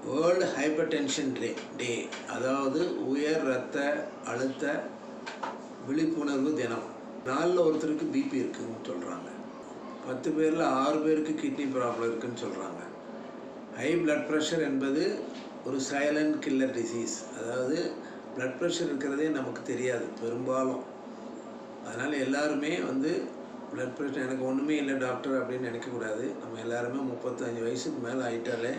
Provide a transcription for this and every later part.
World hyper tension டே அதாவது உயர் இரத்த அழுத்த விழிப்புணர்வு தினம். நாளில் ஒருத்தருக்கு பிபி இருக்குதுன்னு சொல்கிறாங்க. 10 பேரில் 6 பேருக்கு கிட்னி ப்ராப்ளம் இருக்குதுன்னு சொல்கிறாங்க. ஹை பிளட் ப்ரெஷர் என்பது ஒரு சைலண்ட் கில்லர் டிசீஸ். அதாவது பிளட் ப்ரெஷர் இருக்கிறதே நமக்கு தெரியாது பெரும்பாலும். அதனால் எல்லாருமே பிளட் ப்ரெஷர் எனக்கு ஒன்றுமே இல்லை டாக்டர் அப்படின்னு நினைக்கக்கூடாது. நம்ம எல்லாருமே 35 வயசுக்கு மேலே ஆகிட்டாலே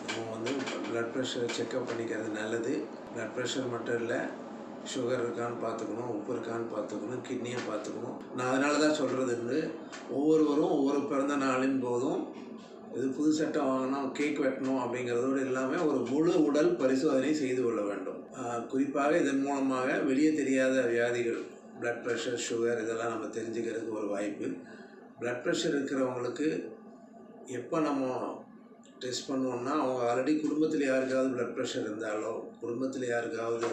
நம்ம பிளட் ப்ரெஷரை செக்கப் பண்ணிக்கிறது நல்லது. பிளட் ப்ரெஷர் மட்டும் இல்லை, சுகர் இருக்கான்னு பார்த்துக்கணும், உப்பு இருக்கான்னு பார்த்துக்கணும், கிட்னியை பார்த்துக்கணும். நான் அதனால தான் சொல்கிறது, ஒவ்வொருவரும் ஒவ்வொரு பிறந்த நாளின் போதும் இது புது சட்டை வாங்கணும், கேக் வெட்டணும் அப்படிங்கிறதோடு இல்லாமல் ஒரு முழு உடல் பரிசோதனை செய்து கொள்ள வேண்டும். குறிப்பாக இதன் மூலமாக வெளியே தெரியாத வியாதிகள், பிளட் ப்ரெஷர், சுகர் இதெல்லாம் நம்ம தெரிஞ்சுக்கிறதுக்கு ஒரு வாய்ப்பு. பிளட் ப்ரெஷர் இருக்கிறவங்களுக்கு எப்போ நம்ம டெஸ்ட் பண்ணுவோம்னா, அவங்க ஆல்ரெடி குடும்பத்தில் யாருக்காவது பிளட் ப்ரெஷர் இருந்தாலோ, குடும்பத்தில் யாருக்காவது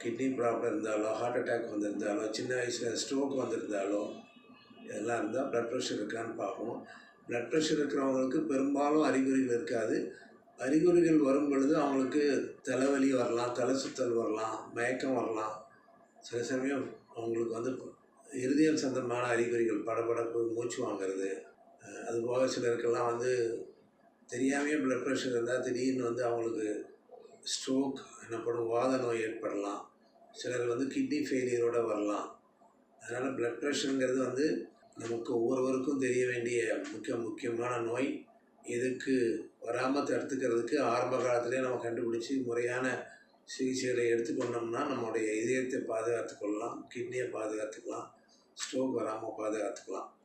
கிட்னி ப்ராப்ளம் இருந்தாலோ, ஹார்ட் அட்டாக் வந்திருந்தாலோ, சின்ன வயசில் ஸ்ட்ரோக் வந்திருந்தாலோ, இதெல்லாம் இருந்தால் பிளட் ப்ரெஷர் இருக்கான்னு பார்க்கணும். பிளட் ப்ரெஷர் இருக்கிறவங்களுக்கு பெரும்பாலும் அறிகுறிகள் இருக்காது. அறிகுறிகள் வரும் பொழுது அவங்களுக்கு தலைவலி வரலாம், தலை சுற்றல் வரலாம், மயக்கம் வரலாம். சில சமயம் அவங்களுக்கு இருதயம் சம்பந்தமான அறிகுறிகள், படபடப்பு, மூச்சு வாங்கிறது. அதுபோக சிலருக்கெல்லாம் தெரியாமையே பிளட் ப்ரெஷர் இருந்தால் திடீர்னு அவங்களுக்கு ஸ்ட்ரோக் எனப்படும் வாத நோய் ஏற்படலாம். சிலர் கிட்னி ஃபெயிலியரோடு வரலாம். அதனால் பிளட் ப்ரெஷருங்கிறது நமக்கு ஒவ்வொருவருக்கும் தெரிய வேண்டிய முக்கியமான நோய். இதுக்கு வராமல் தடுத்துக்கிறதுக்கு ஆரம்ப காலத்திலே நம்ம கண்டுபிடிச்சி முறையான சிகிச்சைகளை எடுத்துக்கொண்டோம்னா நம்மளுடைய இதயத்தை பாதுகாத்துக்கொள்ளலாம், கிட்னியை பாதுகாத்துக்கலாம், ஸ்ட்ரோக் வராமல் பாதுகாத்துக்கலாம்.